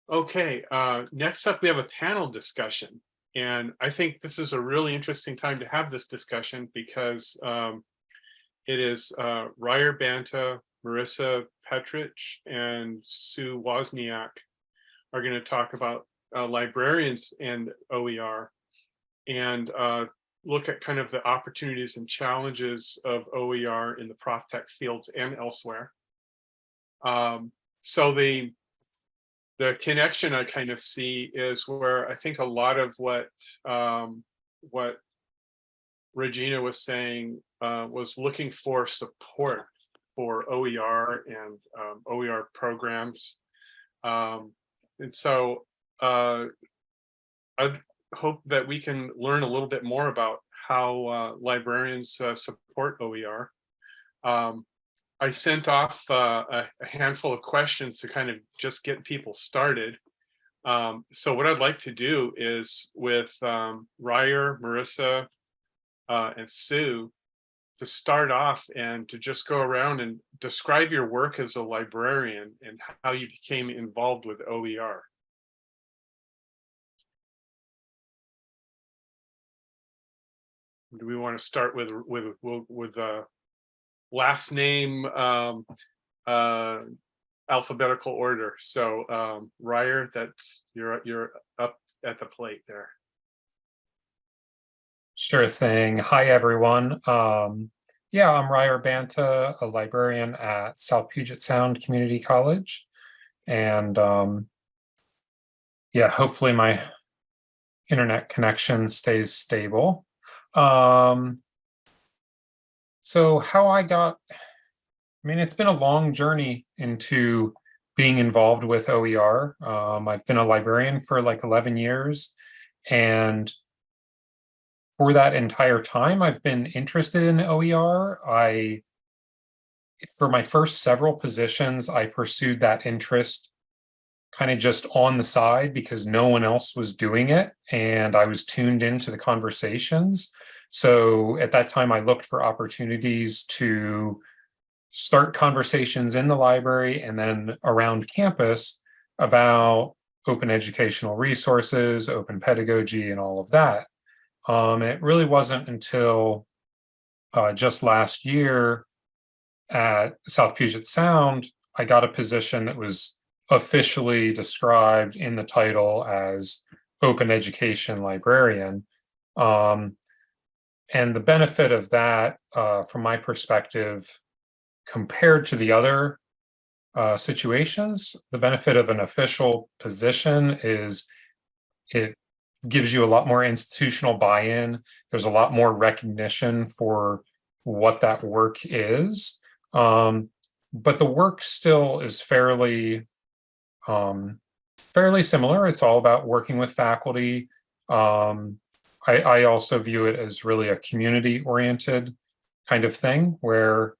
Okay, next up we have a panel discussion. And I think this is a really interesting time to have this discussion because it is Ryer Banta, Marissa Petrich, and Sue Wozniak are going to talk about librarians and OER and look at kind of the opportunities and challenges of OER in the prof tech fields and elsewhere. So the connection I kind of see is where I think a lot of what Regina was saying was looking for support for OER and OER programs. And so I hope that we can learn a little bit more about how librarians support OER. I sent off a handful of questions to kind of just get people started. So what I'd like to do is with Ryer, Marissa, and Sue to start off and to just go around and describe your work as a librarian and how you became involved with OER. Do we want to start with last name alphabetical order? So Ryer, that's you're up at the plate there. Sure thing. Hi, everyone. Yeah, I'm Ryer Banta, a librarian at South Puget Sound Community College. And yeah, hopefully my internet connection stays stable. So how I got, it's been a long journey into being involved with OER. I've been a librarian for like 11 years, and for that entire time, I've been interested in OER. For my first several positions, I pursued that interest kind of just on the side because no one else was doing it, and I was tuned into the conversations. So at that time, I looked for opportunities to start conversations in the library and then around campus about open educational resources, open pedagogy, and all of that. And it really wasn't until just last year at South Puget Sound, I got a position that was officially described in the title as open education librarian. And the benefit of that, from my perspective, compared to the other situations, the benefit of an official position is it gives you a lot more institutional buy-in. There's a lot more recognition for what that work is. But the work still is fairly similar. It's all about working with faculty. I also view it as really a community-oriented kind of thing where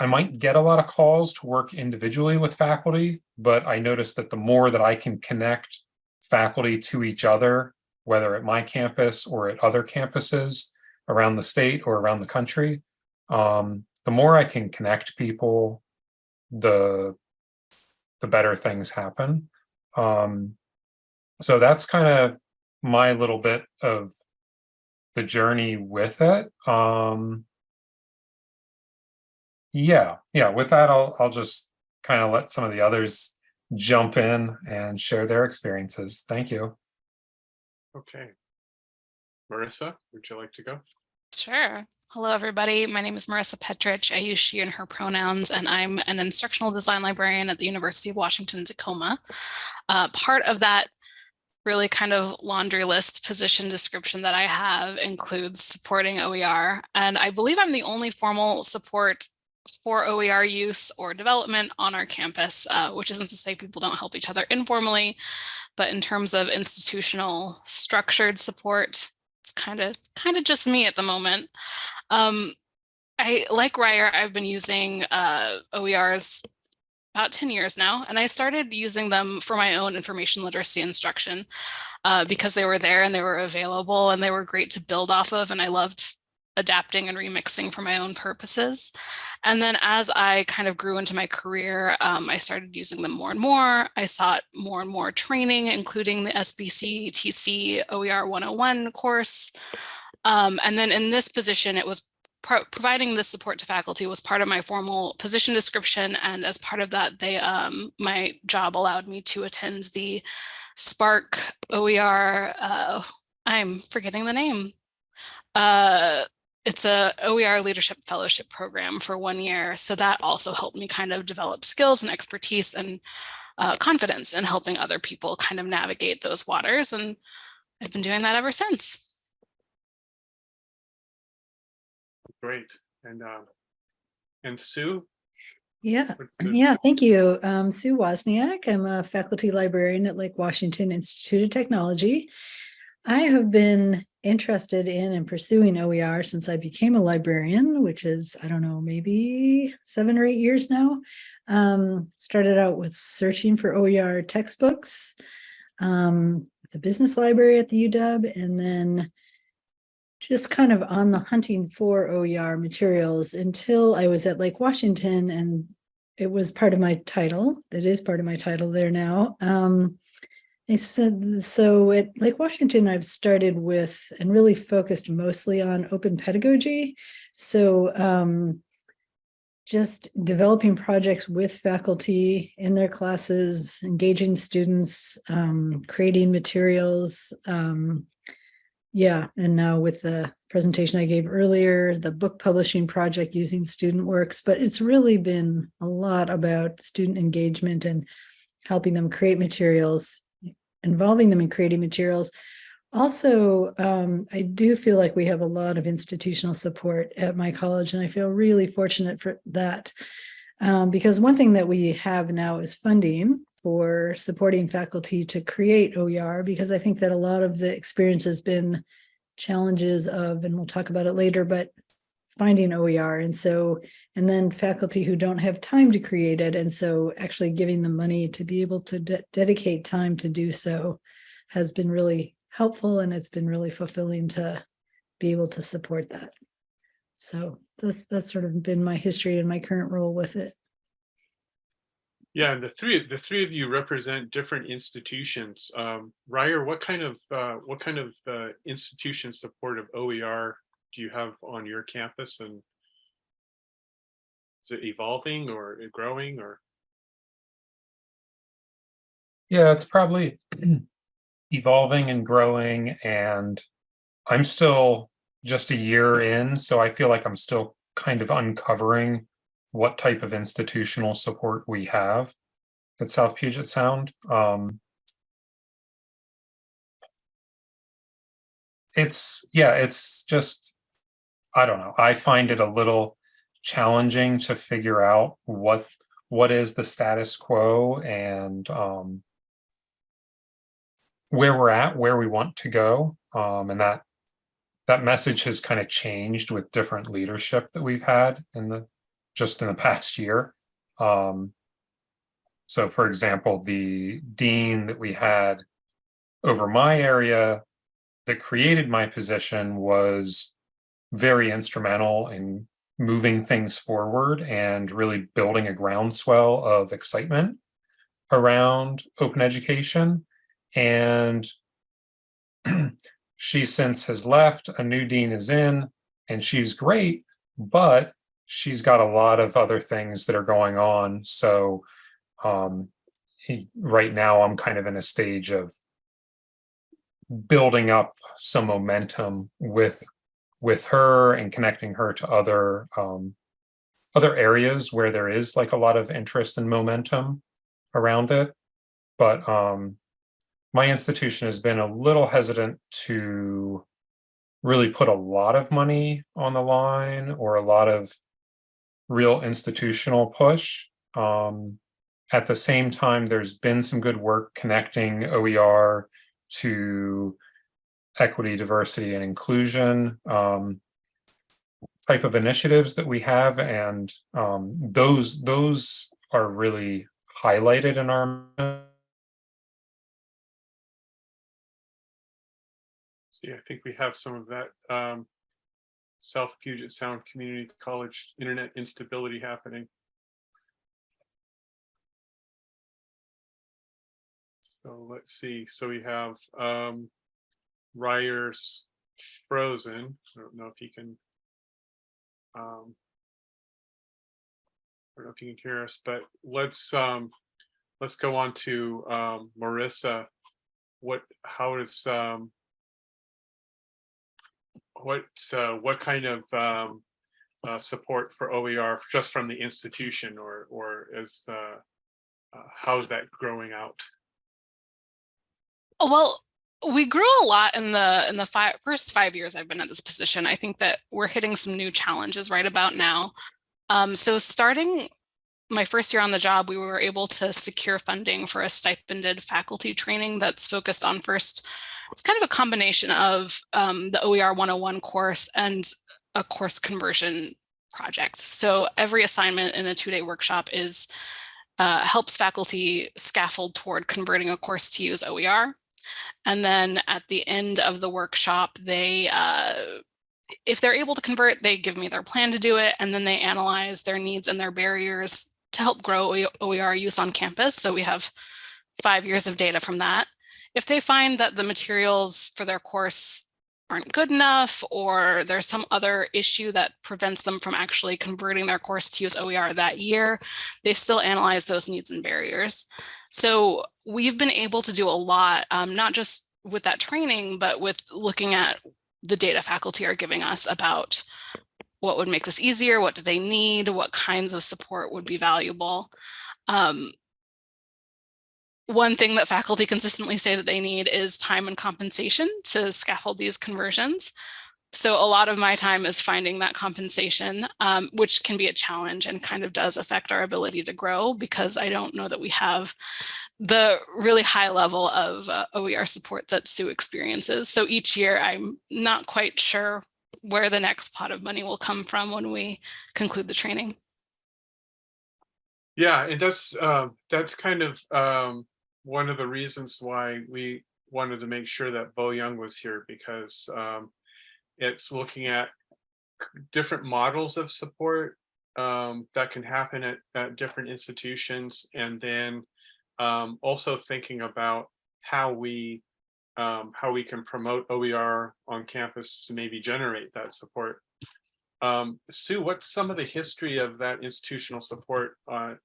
I might get a lot of calls to work individually with faculty, but I notice that the more that I can connect faculty to each other, whether at my campus or at other campuses around the state or around the country, the more I can connect people, the better things happen. So that's kind of my little bit of the journey with it. Yeah, with that, I'll just kind of let some of the others jump in and share their experiences. Thank you. Okay. Marissa, would you like to go? Sure. Hello, everybody. My name is Marissa Petrich. I use she and her pronouns, and I'm an instructional design librarian at the University of Washington, Tacoma. Part of that really kind of laundry list position description that I have includes supporting OER. And I believe I'm the only formal support for OER use or development on our campus, which isn't to say people don't help each other informally, but in terms of institutional structured support, it's kind of just me at the moment. I, like Ryer, I've been using OERs about 10 years now, and I started using them for my own information literacy instruction because they were there and they were available and they were great to build off of, and I loved adapting and remixing for my own purposes. And then as I kind of grew into my career, I started using them more and more. I sought more and more training, including the SBC TC OER 101 course. And then in this position, it was providing this support to faculty was part of my formal position description. And as part of that, my job allowed me to attend the Spark OER, I'm forgetting the name. It's a OER leadership fellowship program for 1 year. So that also helped me kind of develop skills and expertise and confidence in helping other people kind of navigate those waters. And I've been doing that ever since. Great. And Sue? Yeah, thank you. Sue Wozniak. I'm a faculty librarian at Lake Washington Institute of Technology. I have been interested in and pursuing OER since I became a librarian, which is, I don't know, maybe 7 or 8 years now. Started out with searching for OER textbooks, the business library at the UW, and then just kind of on the hunting for OER materials until I was at Lake Washington, and it was part of my title. It is part of my title there now. I said, so at Lake Washington, I've started with and really focused mostly on open pedagogy. So just developing projects with faculty in their classes, engaging students, creating materials. And now with the presentation I gave earlier, the book publishing project using student works, but it's really been a lot about student engagement and helping them create materials, involving them in creating materials. Also, I do feel like we have a lot of institutional support at my college, and I feel really fortunate for that. Because one thing that we have now is funding for supporting faculty to create OER, because I think that a lot of the experience has been challenges of, and we'll talk about it later, but finding OER. And then faculty who don't have time to create it. And so actually giving them money to be able to dedicate time to do so has been really helpful. And it's been really fulfilling to be able to support that. So that's sort of been my history and my current role with it. Yeah, and the three of you represent different institutions. Ryer, what kind of institution support of OER do you have on your campus, and is it evolving or growing or? Yeah, it's probably evolving and growing, and I'm still just a year in, so I feel like I'm still kind of uncovering what type of institutional support we have at South Puget Sound. It's just, I don't know. I find it a little challenging to figure out what is the status quo and where we're at, where we want to go. And that message has kind of changed with different leadership that we've had in the past year. So for example, the dean that we had over my area that created my position was very instrumental in moving things forward and really building a groundswell of excitement around open education. And she since has left, a new dean is in, and she's great, but she's got a lot of other things that are going on. So right now I'm kind of in a stage of building up some momentum with her and connecting her to other areas where there is like a lot of interest and momentum around it. But my institution has been a little hesitant to really put a lot of money on the line or a lot of real institutional push. At the same time, there's been some good work connecting OER to equity, diversity, and inclusion type of initiatives that we have, and those are really highlighted in our. See, I think we have some of that. South Puget Sound Community College internet instability happening. So let's see. So we have Ryer's frozen. I don't know if he can. I don't know if you can hear us, but let's go on to Marissa. What kind of support for OER just from the institution, or is how's that growing out? Well, we grew a lot in the first 5 years I've been at this position. I think that we're hitting some new challenges right about now. So starting my first year on the job, we were able to secure funding for a stipended faculty training that's focused on first. It's kind of a combination of the OER 101 course and a course conversion project. So every assignment in a 2-day workshop is helps faculty scaffold toward converting a course to use OER. And then at the end of the workshop, they, if they're able to convert, they give me their plan to do it, and then they analyze their needs and their barriers to help grow OER use on campus. So we have 5 years of data from that. If they find that the materials for their course aren't good enough, or there's some other issue that prevents them from actually converting their course to use OER that year, they still analyze those needs and barriers. So we've been able to do a lot, not just with that training, but with looking at the data faculty are giving us about what would make this easier, what do they need, what kinds of support would be valuable. One thing that faculty consistently say that they need is time and compensation to scaffold these conversions. So a lot of my time is finding that compensation, which can be a challenge and kind of does affect our ability to grow, because I don't know that we have the really high level of OER support that Sue experiences. So each year I'm not quite sure where the next pot of money will come from when we conclude the training. Yeah, it does. That's kind of one of the reasons why we wanted to make sure that Bo Young was here, because it's looking at different models of support that can happen at different institutions, and then also thinking about how we can promote OER on campus to maybe generate that support. Sue, what's some of the history of that institutional support on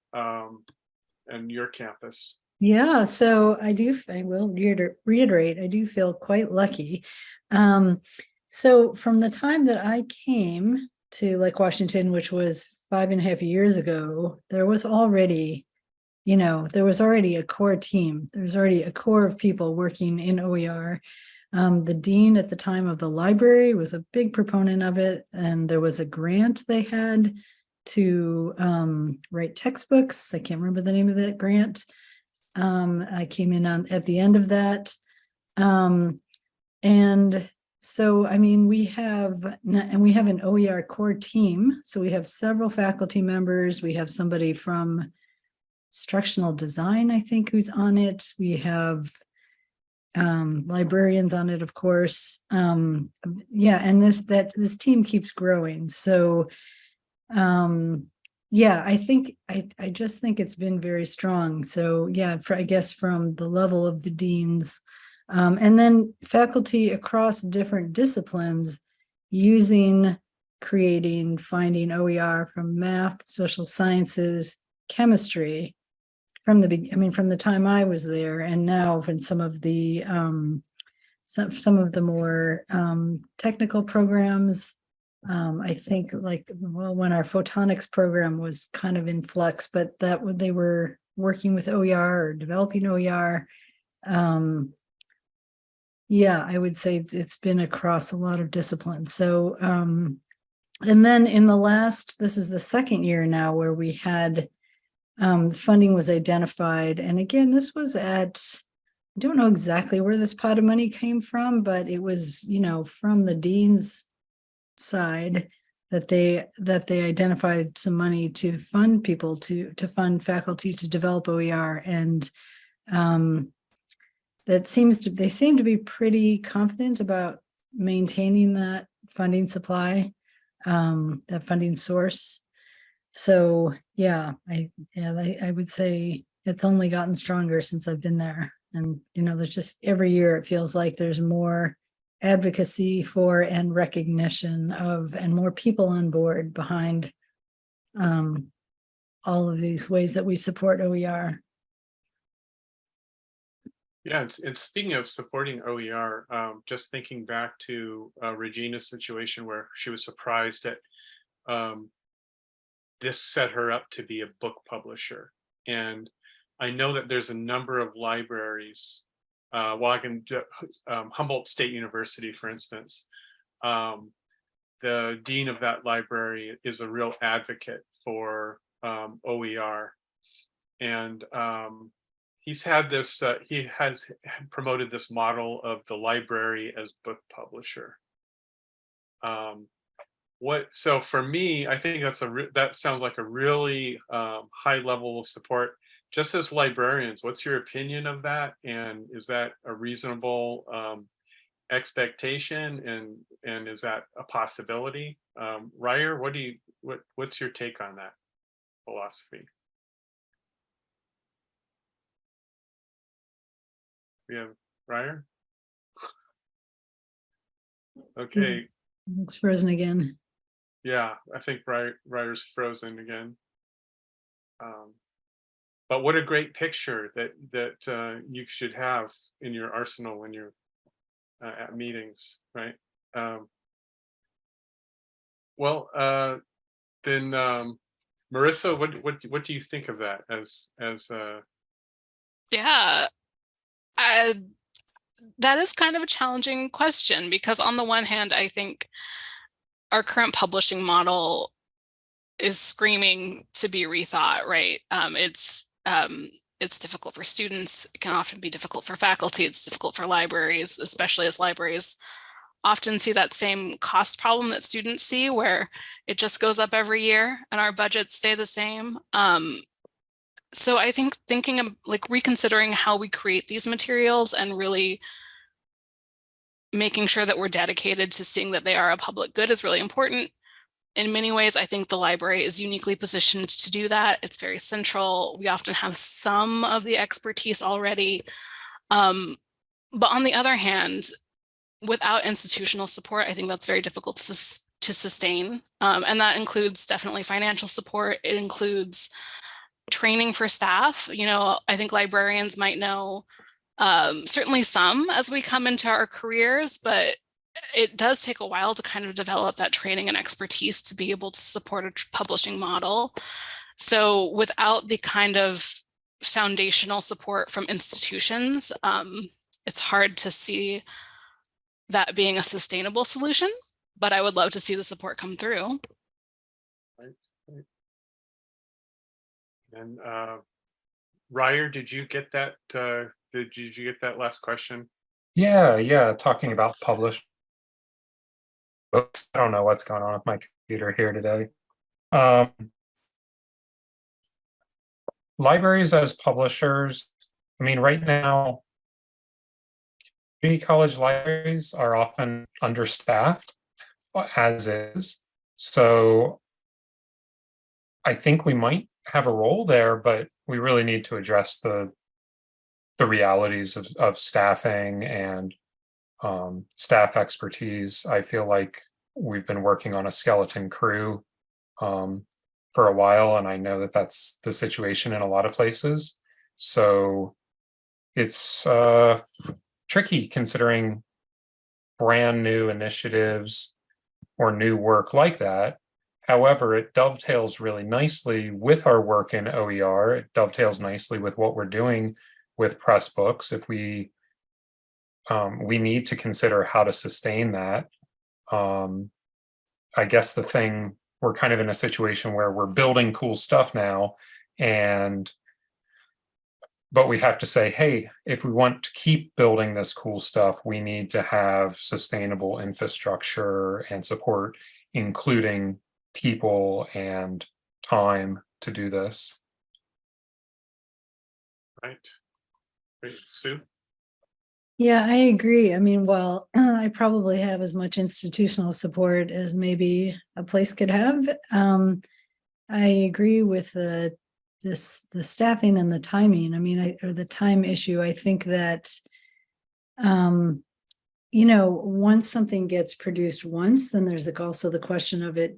your campus? Yeah, so I will reiterate, I do feel quite lucky. So from the time that I came to Lake Washington, which was 5.5 years ago, there was already a core team. There was already a core of people working in OER. The dean at the time of the library was a big proponent of it, and there was a grant they had to write textbooks. I can't remember the name of that grant. I came in at the end of that. And so, I mean, we have an OER core team. So we have several faculty members. We have somebody from instructional design, I think, who's on it. We have librarians on it, of course. Yeah, and this team keeps growing. So yeah, I just think it's been very strong. So yeah, I guess from the level of the deans, and then faculty across different disciplines finding OER from math, social sciences, chemistry, from the time I was there, and now in some of the more technical programs. I think when our photonics program was kind of in flux, but they were working with OER or developing OER. Yeah, I would say it's been across a lot of disciplines. So, and then this is the second year now where we had funding was identified. And again, this was I don't know exactly where this pot of money came from, but it was, from the dean's side that they identified some money to fund people to fund faculty to develop OER. And they seem to be pretty confident about maintaining that funding supply. the funding source. So yeah, I would say it's only gotten stronger since I've been there. And, there's just every year it feels like there's more advocacy for and recognition of, and more people on board behind all of these ways that we support OER. Yeah, it's speaking of supporting OER, just thinking back to Regina's situation where she was surprised that this set her up to be a book publisher. And I know that there's a number of libraries, Humboldt State University, for instance, the dean of that library is a real advocate for OER. And he has promoted this model of the library as book publisher. So for me, I think that sounds like a really high level of support. Just as librarians, what's your opinion of that? And is that a reasonable expectation? And is that a possibility? Ryer, what's your take on that philosophy? We have Ryer. Okay. It's frozen again. Yeah, I think Ryer's frozen again. But what a great picture that you should have in your arsenal when you're at meetings, right? Then Marissa, what do you think of that as Yeah, that is kind of a challenging question, because on the one hand, I think our current publishing model is screaming to be rethought, right? It's difficult for students. It can often be difficult for faculty. It's difficult for libraries, especially as libraries often see that same cost problem that students see, where it just goes up every year and our budgets stay the same. So I think thinking of reconsidering how we create these materials and really making sure that we're dedicated to seeing that they are a public good is really important. In many ways, I think the library is uniquely positioned to do that. It's very central. We often have some of the expertise already. But on the other hand, without institutional support, I think that's very difficult to sustain. And that includes definitely financial support. It includes training for staff. I think librarians might know certainly some as we come into our careers, but it does take a while to kind of develop that training and expertise to be able to support a publishing model. So without the kind of foundational support from institutions, it's hard to see that being a sustainable solution, but I would love to see the support come through. Right. And Ryer, did you get that? Did you get that last question? Yeah. Talking about published books. I don't know what's going on with my computer here today. Libraries as publishers. I mean, right now, community college libraries are often understaffed as is. So I think we might have a role there, but we really need to address the realities of staffing and staff expertise. I feel like we've been working on a skeleton crew for a while, and I know that that's the situation in a lot of places. So it's tricky considering brand new initiatives or new work like that. However, it dovetails really nicely with our work in OER. It dovetails nicely with what we're doing with press books. If we need to consider how to sustain that. I guess we're kind of in a situation where we're building cool stuff now, but we have to say, hey, if we want to keep building this cool stuff, we need to have sustainable infrastructure and support, including people and time to do this. Right. Great. Sue? Yeah, I agree. I mean, while I probably have as much institutional support as maybe a place could have, I agree with the staffing and the timing. I mean, or the time issue. I think that once something gets produced once, then there's also the question of it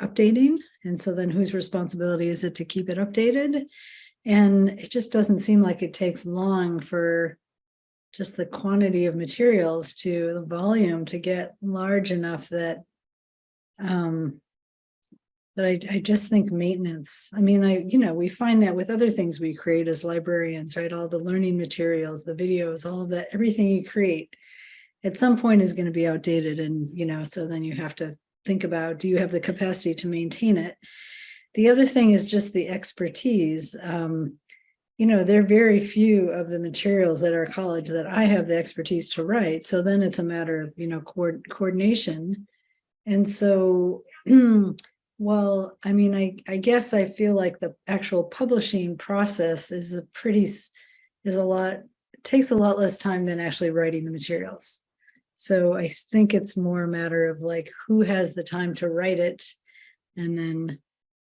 updating. And so then whose responsibility is it to keep it updated? And it just doesn't seem like it takes long for just the quantity of materials to the volume to get large enough that I just think maintenance. I mean, we find that with other things we create as librarians, right? All the learning materials, the videos, all of that, everything you create at some point is going to be outdated. And, so then you have to think about, do you have the capacity to maintain it? The other thing is just the expertise. There are very few of the materials at our college that I have the expertise to write. So then it's a matter of, coordination. And so, well, I mean, I guess I feel like the actual publishing process takes a lot less time than actually writing the materials. So I think it's more a matter of like, who has the time to write it, and then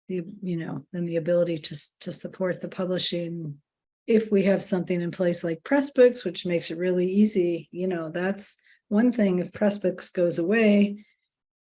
the ability to support the publishing. If we have something in place like Pressbooks, which makes it really easy, that's one thing. If Pressbooks goes away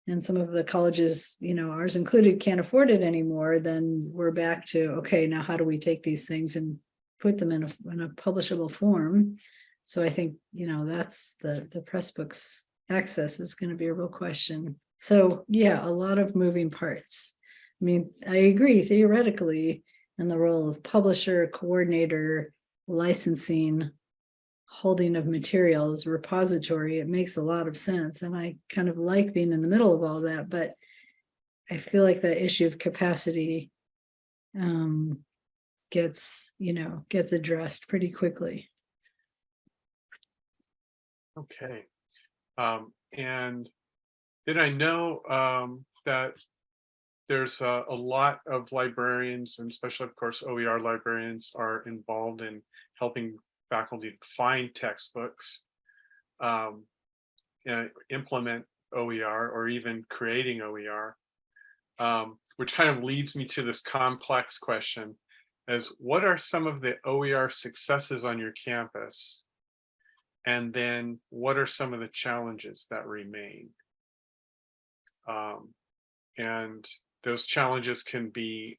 and some of the colleges, ours included, can't afford it anymore, then we're back to, okay, now how do we take these things and put them in a publishable form? So I think, that's the Pressbooks access is going to be a real question. So yeah, a lot of moving parts. I mean, I agree theoretically in the role of publisher, coordinator, licensing, holding of materials, repository. It makes a lot of sense. And I kind of like being in the middle of all that, but I feel like the issue of capacity gets addressed pretty quickly. Okay. And then I know that there's a lot of librarians, and especially, of course, OER librarians are involved in helping faculty find textbooks, implement OER, or even creating OER, which kind of leads me to this complex question: is what are some of the OER successes on your campus? And then what are some of the challenges that remain? And those challenges can be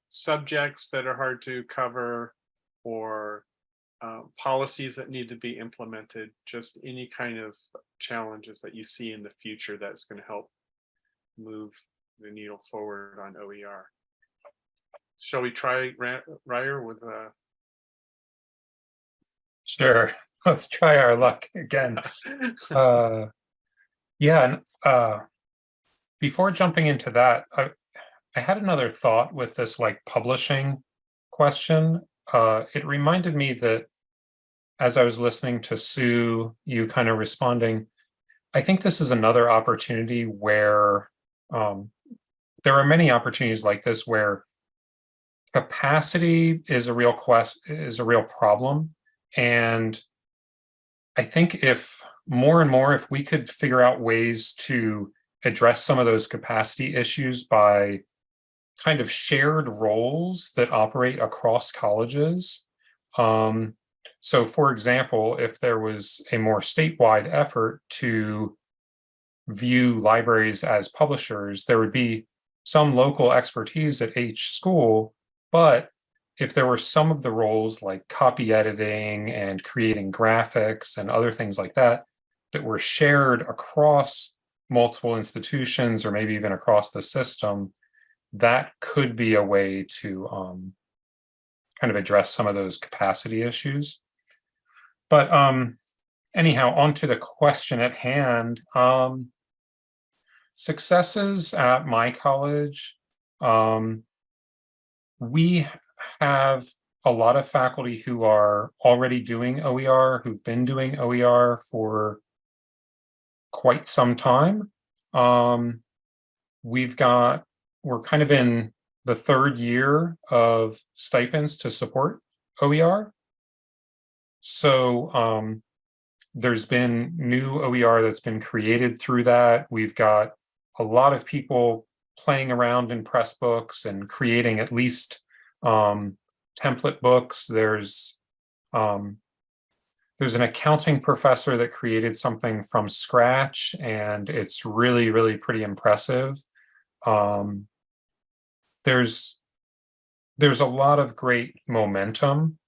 subjects that are hard to cover, or policies that need to be implemented, just any kind of challenges that you see in the future that's going to help move the needle forward on OER. Shall we try, Ryer, with Sure. Let's try our luck again. Before jumping into that, I had another thought with this like publishing question. It reminded me that as I was listening to Sue, you kind of responding, I think this is another opportunity where there are many opportunities like this where capacity is a real problem. And I think if we could figure out ways to address some of those capacity issues by kind of shared roles that operate across colleges. So for example, if there was a more statewide effort to view libraries as publishers, there would be some local expertise at each school, but if there were some of the roles like copy editing and creating graphics and other things like that, that were shared across multiple institutions or maybe even across the system, that could be a way to kind of address some of those capacity issues. But anyhow, on to the question at hand. Successes at my college. We have a lot of faculty who are already doing OER, who've been doing OER for quite some time. We're kind of in the third year of stipends to support OER. So there's been new OER that's been created through that. We've got a lot of people playing around in Pressbooks and creating at least template books. There's an accounting professor that created something from scratch, and it's really, really pretty impressive. There's a lot of great momentum.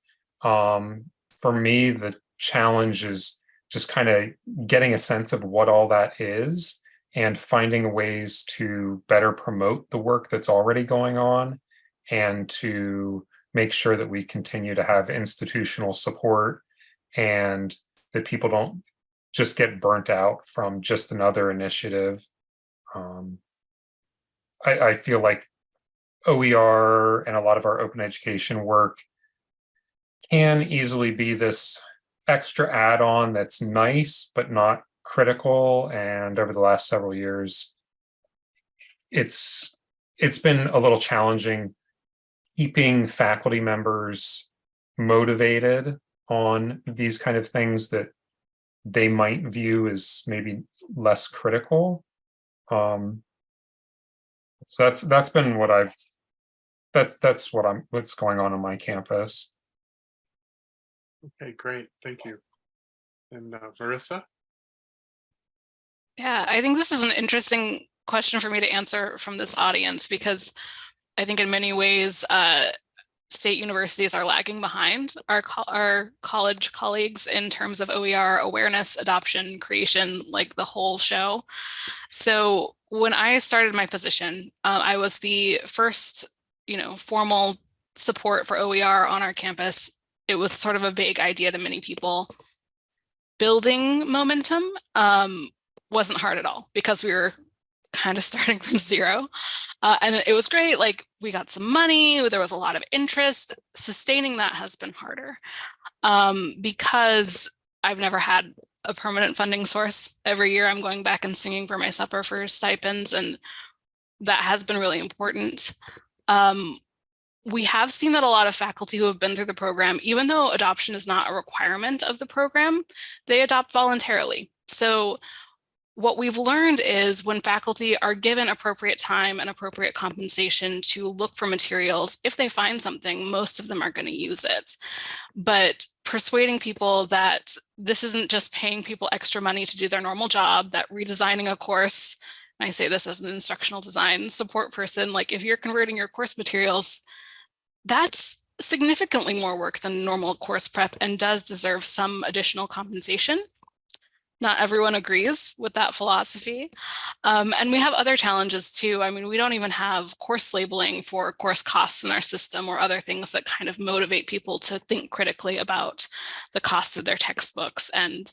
For me, the challenge is just kind of getting a sense of what all that is and finding ways to better promote the work that's already going on, and to make sure that we continue to have institutional support and that people don't just get burnt out from just another initiative. I feel like OER and a lot of our open education work can easily be this extra add-on that's nice but not critical, and over the last several years it's been a little challenging keeping faculty members motivated on these kind of things that they might view as maybe less critical. So that's been what what's going on my campus. Okay, great. Thank you. And Marissa? Yeah, I think this is an interesting question for me to answer from this audience, because I think in many ways, state universities are lagging behind our college colleagues in terms of OER awareness, adoption, creation, like the whole show. So when I started my position, I was the first, formal support for OER on our campus. It was sort of a vague idea to many people. Building momentum wasn't hard at all, because we were kind of starting from zero. And it was great. Like, we got some money, there was a lot of interest. Sustaining that has been harder because I've never had a permanent funding source. Every year I'm going back and singing for my supper for stipends, and that has been really important. We have seen that a lot of faculty who have been through the program, even though adoption is not a requirement of the program, they adopt voluntarily. So what we've learned is when faculty are given appropriate time and appropriate compensation to look for materials, if they find something, most of them are going to use it. But persuading people that this isn't just paying people extra money to do their normal job, that redesigning a course, and I say this as an instructional design support person, like if you're converting your course materials, that's significantly more work than normal course prep and does deserve some additional compensation. Not everyone agrees with that philosophy. And we have other challenges too. I mean, we don't even have course labeling for course costs in our system, or other things that kind of motivate people to think critically about the cost of their textbooks and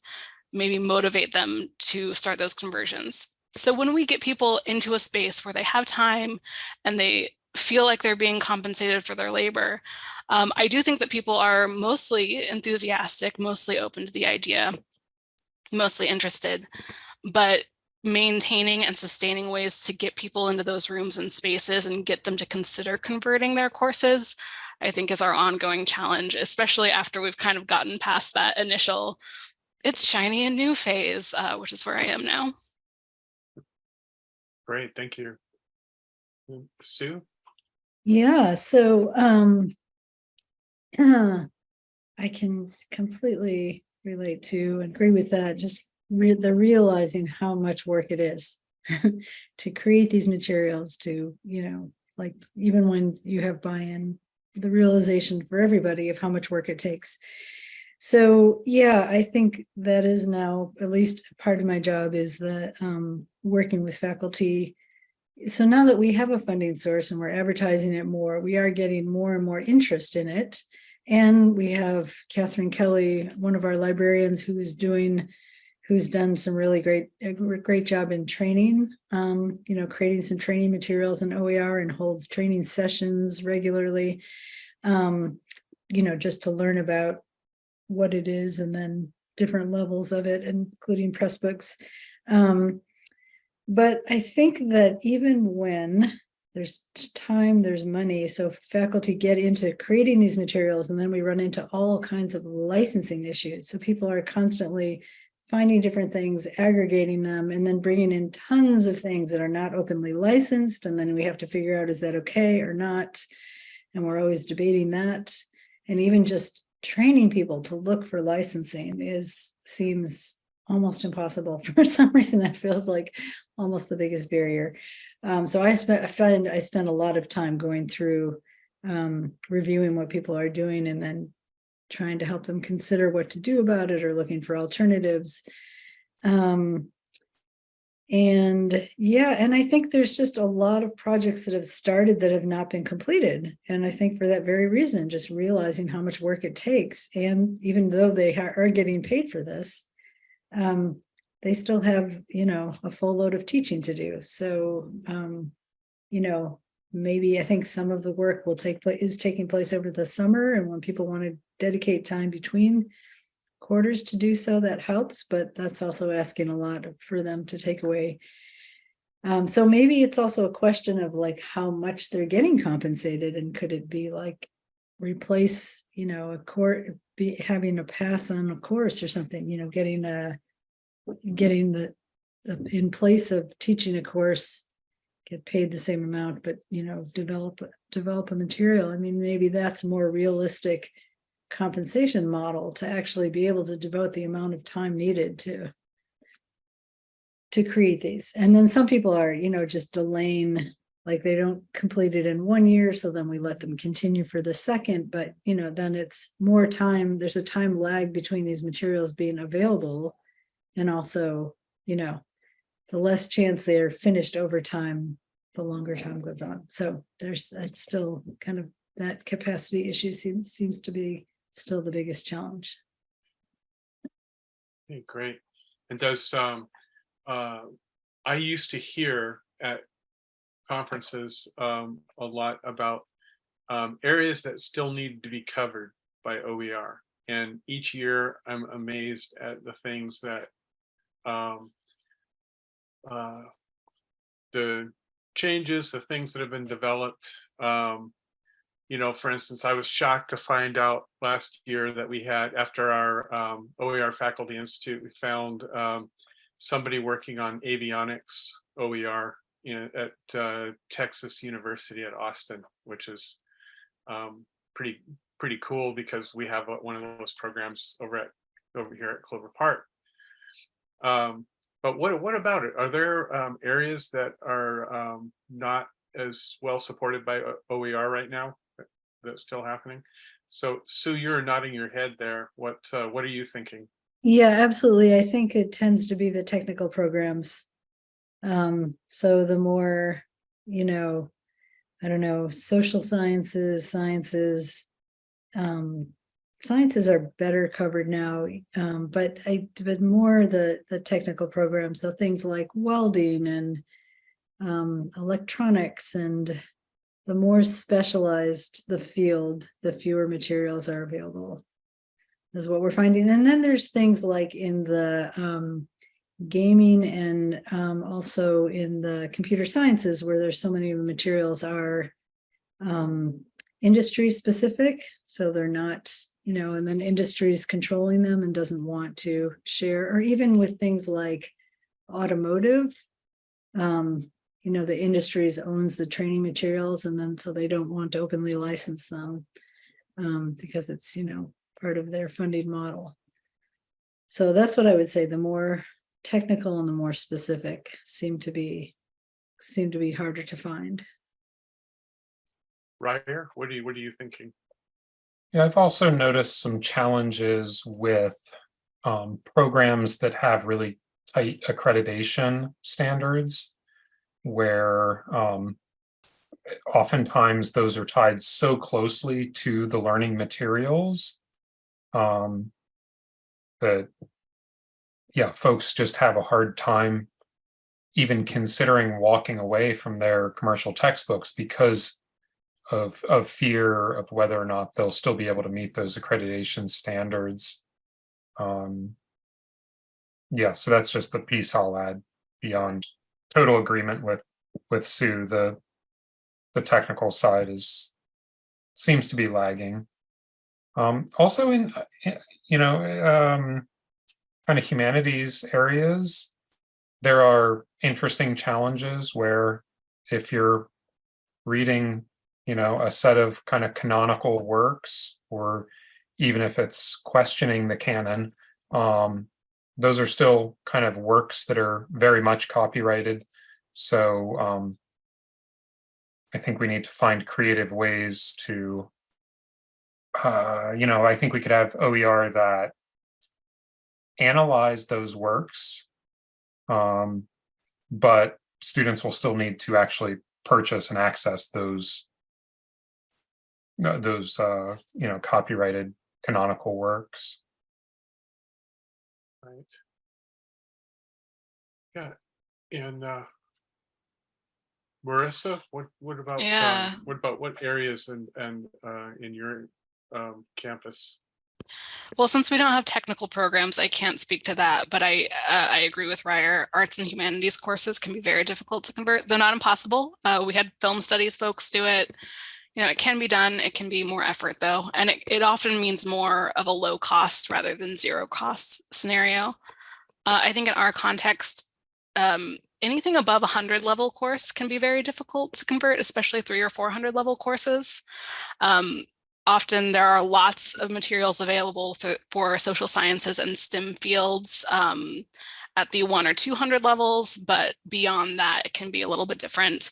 maybe motivate them to start those conversions. So when we get people into a space where they have time and they feel like they're being compensated for their labor, I do think that people are mostly enthusiastic, mostly open to the idea, mostly interested, but maintaining and sustaining ways to get people into those rooms and spaces and get them to consider converting their courses, I think is our ongoing challenge, especially after we've kind of gotten past that initial, it's shiny and new phase, which is where I am now. Great, thank you. Sue? Yeah, so I can completely relate to and agree with that. Just the realizing how much work it is to create these materials, to, like, even when you have buy-in, the realization for everybody of how much work it takes. So yeah, I think that is now at least part of my job, is the working with faculty. So now that we have a funding source and we're advertising it more, we are getting more and more interest in it. And we have Catherine Kelly, one of our librarians, who's done some really great job in training, creating some training materials in OER, and holds training sessions regularly, just to learn about what it is, and then different levels of it, including Pressbooks. But I think that even when there's time, there's money. So faculty get into creating these materials, and then we run into all kinds of licensing issues. So people are constantly finding different things, aggregating them, and then bringing in tons of things that are not openly licensed. And then we have to figure out, is that okay or not? And we're always debating that. And even just training people to look for licensing seems almost impossible. For some reason, that feels like almost the biggest barrier. So I spend a lot of time going through reviewing what people are doing, and then trying to help them consider what to do about it, or looking for alternatives. And I think there's just a lot of projects that have started that have not been completed. And I think for that very reason, just realizing how much work it takes, and even though they are getting paid for this, they still have, a full load of teaching to do. So, maybe I think some of the work is taking place over the summer, and when people want to dedicate time between quarters to do so, that helps, but that's also asking a lot for them to take away. So maybe it's also a question of like how much they're getting compensated, and could it be like replace, a course, having a pass on a course or something, getting the in place of teaching a course, get paid the same amount, but develop a material. I mean, maybe that's a more realistic compensation model, to actually be able to devote the amount of time needed to create these. And then some people are, just delaying, like they don't complete it in 1 year, so then we let them continue for the second. But then it's more time, there's a time lag between these materials being available, and also, the less chance they're finished over time, the longer time goes on. So it's still kind of, that capacity issue seems to be still the biggest challenge. Okay, great. And does I used to hear at conferences a lot about areas that still need to be covered by OER. And each year I'm amazed at the things that the changes, the things that have been developed. For instance, I was shocked to find out last year that we had, after our OER Faculty Institute, we found somebody working on avionics OER at Texas University at Austin, which is pretty cool, because we have one of those programs over here at Clover Park. But what about it? Are there areas that are not as well supported by OER right now that's still happening? So Sue, you're nodding your head there. What are you thinking? Yeah, absolutely. I think it tends to be the technical programs. So the more, I don't know, social sciences, sciences are better covered now, but more the technical programs. So things like welding and electronics, and the more specialized the field, the fewer materials are available, is what we're finding. And then there's things like in the gaming, and also in the computer sciences, where there's so many of the materials are industry specific. So they're not, and then industry's controlling them and doesn't want to share. Or even with things like automotive, the industries owns the training materials, and then so they don't want to openly license them because it's, part of their funding model. So that's what I would say. The more technical and the more specific seem to be harder to find. Ryer, what are you thinking? Yeah, I've also noticed some challenges with programs that have really tight accreditation standards, where oftentimes those are tied so closely to the learning materials that folks just have a hard time even considering walking away from their commercial textbooks because of fear of whether or not they'll still be able to meet those accreditation standards. So that's just the piece I'll add beyond total agreement with Sue. the technical side seems to be lagging. Also in kind of humanities areas, there are interesting challenges where if you're reading, a set of kind of canonical works, or even if it's questioning the canon, those are still kind of works that are very much copyrighted. So I think we need to find creative ways to, I think we could have OER that analyze those works, but students will still need to actually purchase and access those copyrighted canonical works. Right. Yeah. And Marissa, what about what areas and in your campus? Well, since we don't have technical programs, I can't speak to that, but I agree with Ryer. Arts and humanities courses can be very difficult to convert, though not impossible. We had film studies folks do it. It can be done. It can be more effort though. And it often means more of a low cost rather than zero cost scenario. I think in our context, anything above 100 level course can be very difficult to convert, especially 300 or 400 level courses. Often there are lots of materials available for social sciences and STEM fields at the 100 or 200 levels, but beyond that, it can be a little bit different.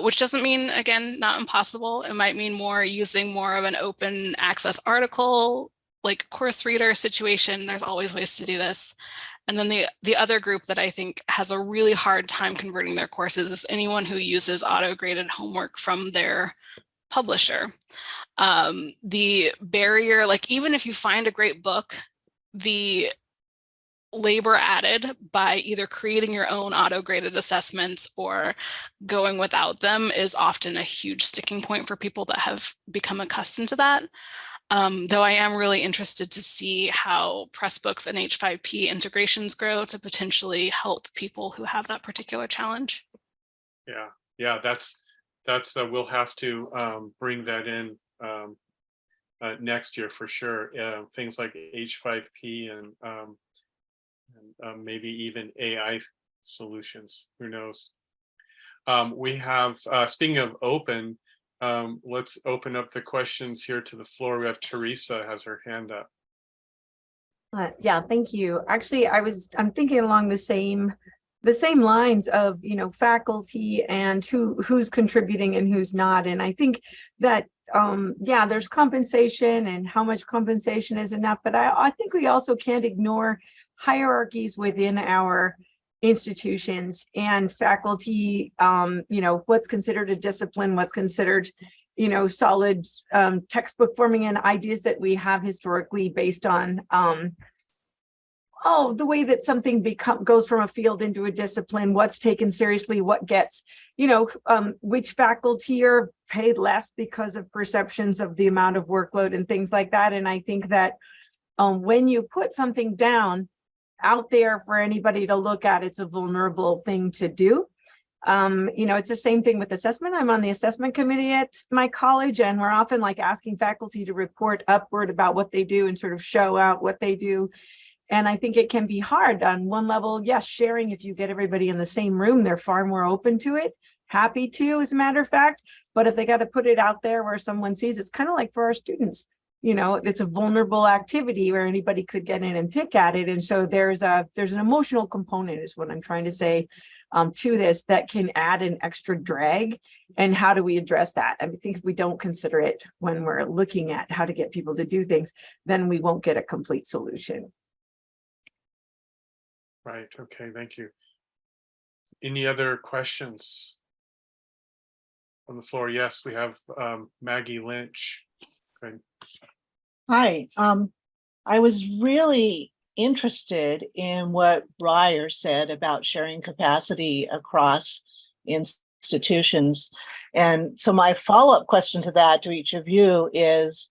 Which doesn't mean, again, not impossible. It might mean using more of an open access article, like course reader situation. There's always ways to do this. And then the other group that I think has a really hard time converting their courses is anyone who uses auto-graded homework from their publisher. The barrier, like even if you find a great book, the labor added by either creating your own auto-graded assessments or going without them is often a huge sticking point for people that have become accustomed to that. Though I am really interested to see how Pressbooks and H5P integrations grow to potentially help people who have that particular challenge. Yeah, that's we'll have to bring that in next year for sure. Things like H5P and maybe even AI solutions, who knows. We have, speaking of open, let's open up the questions here to the floor. We have Teresa has her hand up. Yeah, thank you. Actually, I'm thinking along the same lines of, faculty and who's contributing and who's not. And I think that yeah, there's compensation and how much compensation is enough, but I think we also can't ignore hierarchies within our institutions and faculty, what's considered a discipline, what's considered, solid textbook forming, and ideas that we have historically based on the way that something goes from a field into a discipline, what's taken seriously, what gets, which faculty are paid less because of perceptions of the amount of workload and things like that. And I think that when you put something down out there for anybody to look at, it's a vulnerable thing to do. It's the same thing with assessment. I'm on the assessment committee at my college, and we're often asking faculty to report upward about what they do and sort of show out what they do. And I think it can be hard on one level. Yes, sharing, if you get everybody in the same room, they're far more open to it, happy to, as a matter of fact. But if they got to put it out there where someone sees, it's kind of like for our students, it's a vulnerable activity where anybody could get in and pick at it. And so there's an emotional component, is what I'm trying to say, to this, that can add an extra drag. And how do we address that? I think if we don't consider it when we're looking at how to get people to do things, then we won't get a complete solution. Right. Okay. Thank you. Any other questions on the floor? Yes, we have Maggie Lynch. Okay. Hi. I was really interested in what Ryer said about sharing capacity across institutions. And so my follow-up question to that, to each of you, is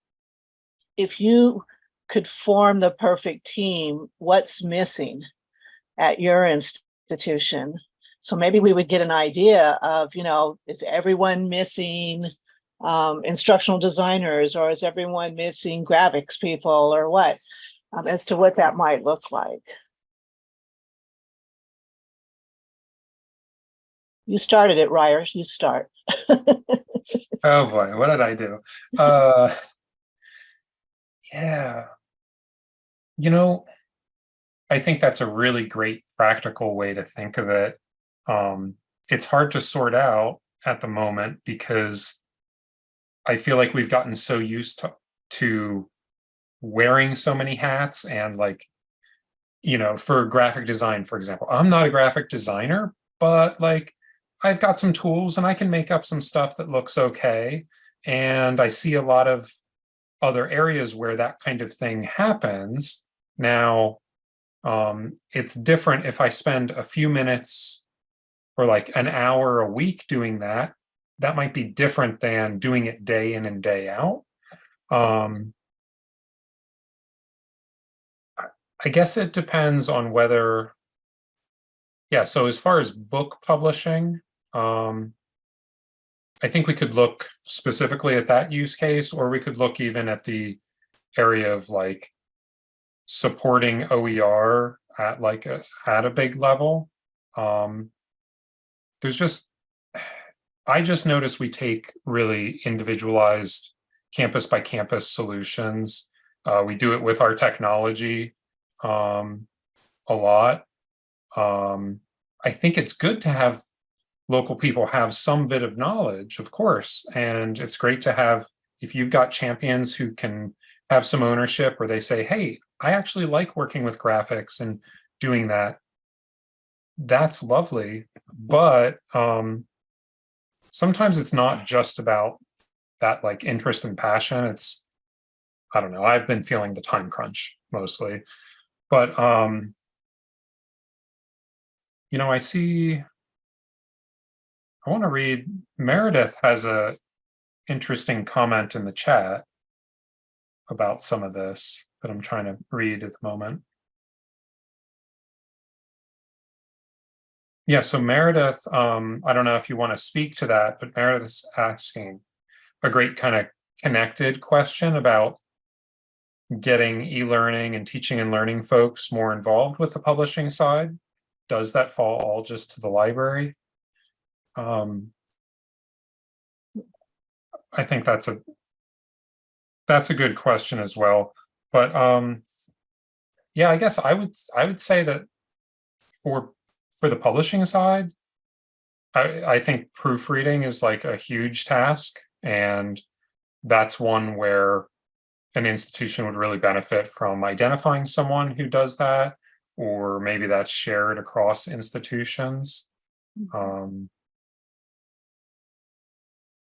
if you could form the perfect team, what's missing at your institution So maybe we would get an idea of, is everyone missing instructional designers, or is everyone missing graphics people, or what, as to what that might look like. You started it, Ryer. You start. Oh boy, what did I do? Yeah. I think that's a really great practical way to think of it. It's hard to sort out at the moment because I feel like we've gotten so used to wearing so many hats, and like, for graphic design, for example, I'm not a graphic designer, but like I've got some tools and I can make up some stuff that looks okay. And I see a lot of other areas where that kind of thing happens. Now, it's different if I spend a few minutes or like an hour a week doing that. That might be different than doing it day in and day out. I guess it depends on whether, yeah, so as far as book publishing, I think we could look specifically at that use case, or we could look even at the area of like supporting OER at like at a big level. I just noticed we take really individualized campus by campus solutions. We do it with our technology a lot. I think it's good to have local people have some bit of knowledge, of course, and it's great to have, if you've got champions who can have some ownership, or they say, hey, I actually like working with graphics and doing that, that's lovely. But sometimes it's not just about that like interest and passion. It's, I don't know, I've been feeling the time crunch mostly, but I want to read, Meredith has a interesting comment in the chat about some of this that I'm trying to read at the moment. Yeah, so Meredith, I don't know if you want to speak to that, but Meredith's asking a great kind of connected question about getting e-learning and teaching and learning folks more involved with the publishing side. Does that fall all just to the library? I think that's a good question as well. But yeah, I guess I would say that for the publishing side, I think proofreading is like a huge task, and that's one where an institution would really benefit from identifying someone who does that, or maybe that's shared across institutions.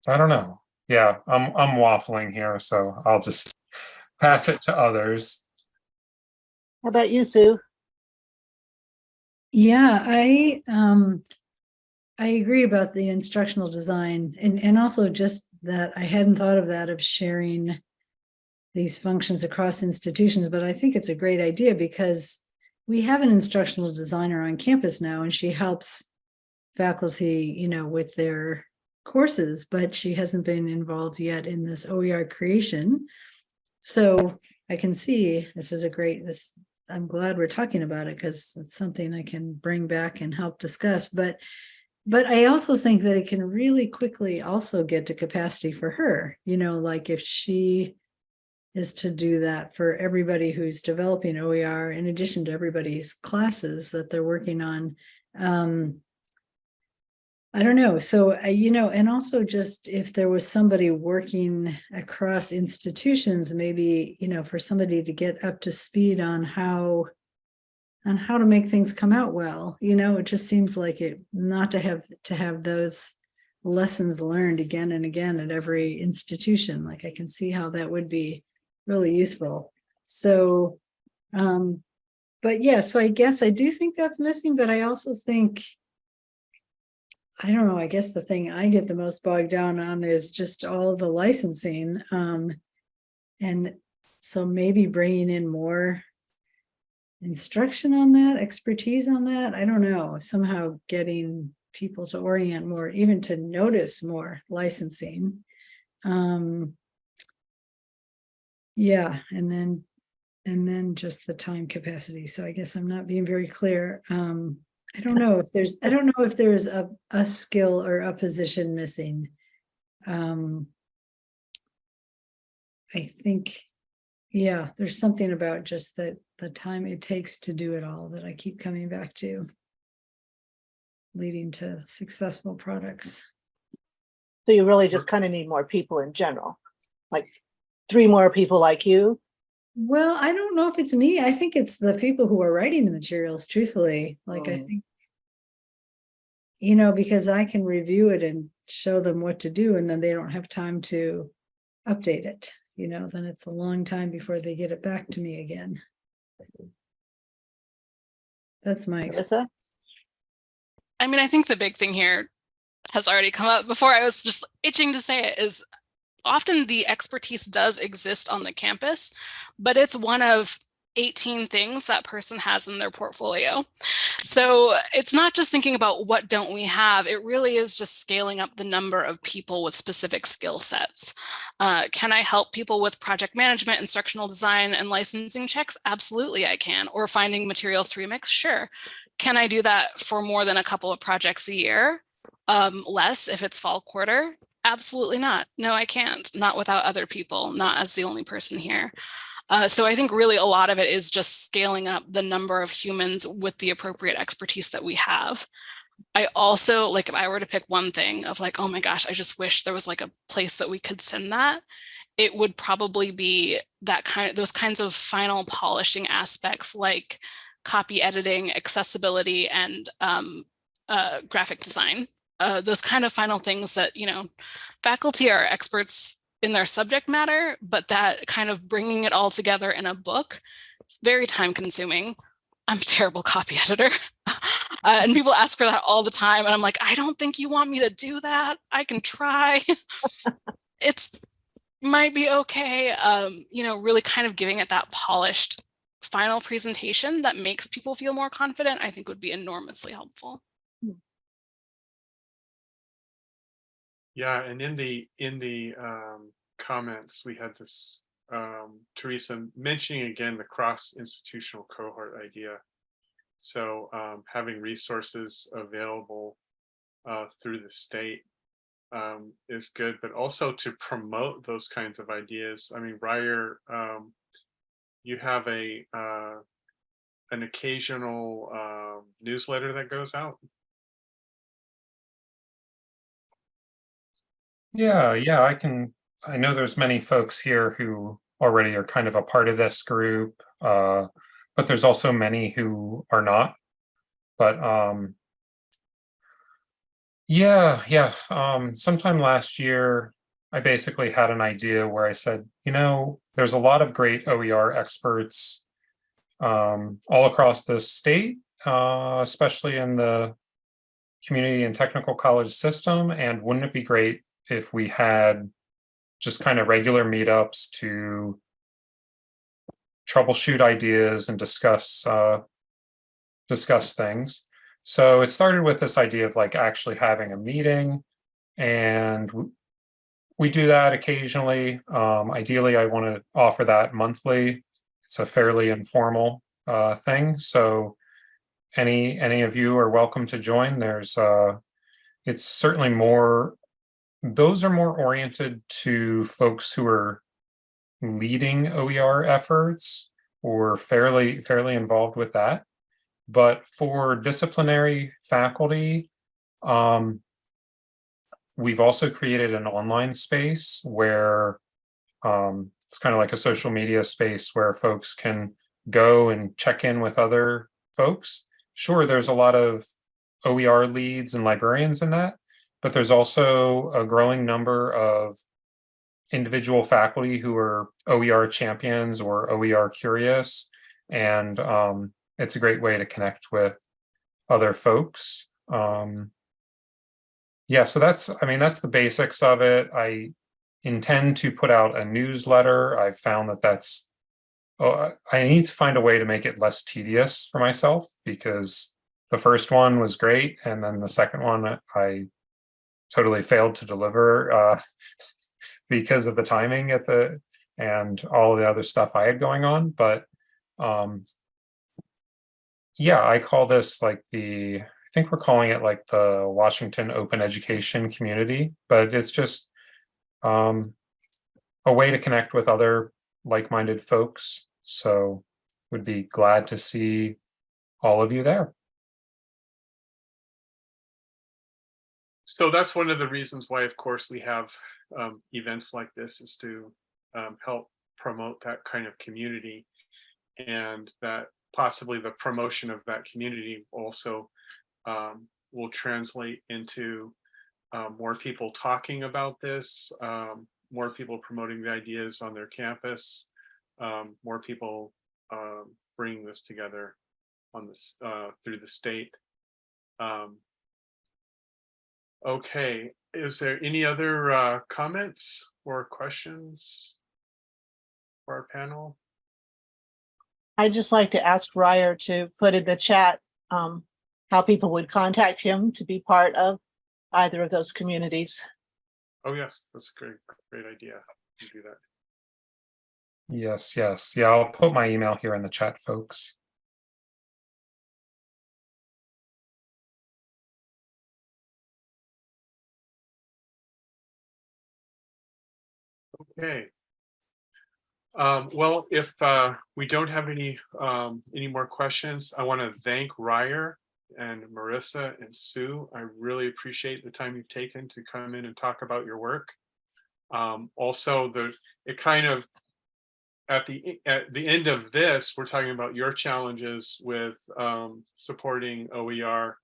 I don't know. Yeah, I'm waffling here, so I'll just pass it to others. How about you, Sue? Yeah, I agree about the instructional design, and also just that I hadn't thought of that, of sharing these functions across institutions, but I think it's a great idea because we have an instructional designer on campus now, and she helps faculty, with their courses, but she hasn't been involved yet in this OER creation. So I can see this is I'm glad we're talking about it, because it's something I can bring back and help discuss. But I also think that it can really quickly also get to capacity for her, like if she is to do that for everybody who's developing OER, in addition to everybody's classes that they're working on. I don't know. So, and also just if there was somebody working across institutions, maybe, for somebody to get up to speed on how to make things come out well, it just seems like it not to have those lessons learned again and again at every institution. Like, I can see how that would be really useful. So, but yeah, so I guess I do think that's missing, but I also think, I don't know, I guess the thing I get the most bogged down on is just all the licensing. And so maybe bringing in more instruction on that, expertise on that. I don't know, somehow getting people to orient more, even to notice more licensing. Yeah, and then just the time capacity. So I guess I'm not being very clear. I don't know if there's a skill or a position missing. I think, yeah, there's something about just the time it takes to do it all that I keep coming back to, leading to successful products. So you really just kind of need more people in general, like 3 more people like you. Well, I don't know if it's me. I think it's the people who are writing the materials, truthfully. Like, I think, because I can review it and show them what to do, and then they don't have time to update it. Then it's a long time before they get it back to me again. That's my experience. Marissa? I mean, I think the big thing here has already come up before. I was just itching to say it, is often the expertise does exist on the campus, but it's one of 18 things that person has in their portfolio. So it's not just thinking about what don't we have, it really is just scaling up the number of people with specific skill sets. Can I help people with project management, instructional design, and licensing checks? Absolutely I can. Or finding materials to remix? Sure. Can I do that for more than a couple of projects a year? Less if it's fall quarter? Absolutely not. No, I can't. Not without other people, not as the only person here. So I think really a lot of it is just scaling up the number of humans with the appropriate expertise that we have. I also, like, if I were to pick one thing of like, oh my gosh, I just wish there was like a place that we could send that, it would probably be those kinds of final polishing aspects like copy editing, accessibility, and graphic design. Those kind of final things that, faculty are experts in their subject matter, but that kind of bringing it all together in a book, it's very time consuming. I'm a terrible copy editor. And people ask for that all the time. And I'm like, I don't think you want me to do that. I can try. It's might be okay. Really kind of giving it that polished final presentation that makes people feel more confident, I think would be enormously helpful. Yeah, and in the comments, we had this Teresa mentioning again the cross-institutional cohort idea. So having resources available through the state is good, but also to promote those kinds of ideas. I mean, Ryer, you have an occasional newsletter that goes out. Yeah, I know there's many folks here who already are kind of a part of this group, but there's also many who are not. But sometime last year, I basically had an idea where I said, there's a lot of great OER experts all across the state, especially in the community and technical college system. And wouldn't it be great if we had just kind of regular meetups to troubleshoot ideas and discuss things? So it started with this idea of like actually having a meeting, and we do that occasionally. Ideally, I want to offer that monthly. It's a fairly informal thing. So any of you are welcome to join. It's certainly those are more oriented to folks who are leading OER efforts or fairly involved with that. But for disciplinary faculty, we've also created an online space where it's kind of like a social media space where folks can go and check in with other folks. Sure, there's a lot of OER leads and librarians in that, but there's also a growing number of individual faculty who are OER champions or OER curious, and it's a great way to connect with other folks. So that's the basics of it. I intend to put out a newsletter. I've found that that's I need to find a way to make it less tedious for myself, because the first one was great, and then the second one I totally failed to deliver because of the timing and all the other stuff I had going on. But yeah, I call this like I think we're calling it like the Washington Open Education Community, but it's just a way to connect with other like-minded folks. So would be glad to see all of you there. So that's one of the reasons why, of course, we have events like this, is to help promote that kind of community, and that possibly the promotion of that community also will translate into more people talking about this, more people promoting the ideas on their campus, more people bringing this together on this through the state. Okay, is there any other comments or questions for our panel? I'd just like to ask Ryer to put in the chat how people would contact him to be part of either of those communities. Oh yes, that's a great idea. You do that. Yes, yeah, I'll put my email here in the chat, folks. Okay. Well, if we don't have any more questions, I want to thank Ryer and Marissa and Sue. I really appreciate the time you've taken to come in and talk about your work. Also, it kind of at the end of this, we're talking about your challenges with supporting OER.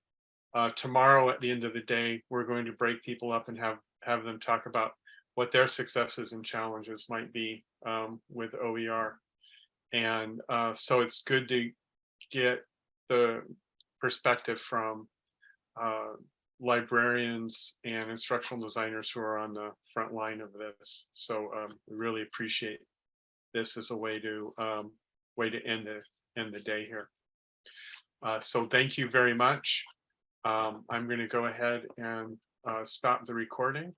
Tomorrow, at the end of the day, we're going to break people up and have them talk about what their successes and challenges might be with OER. And so it's good to get the perspective from librarians and instructional designers who are on the front line of this. So we really appreciate this as a way to end the day here. So thank you very much. I'm going to go ahead and stop the recording.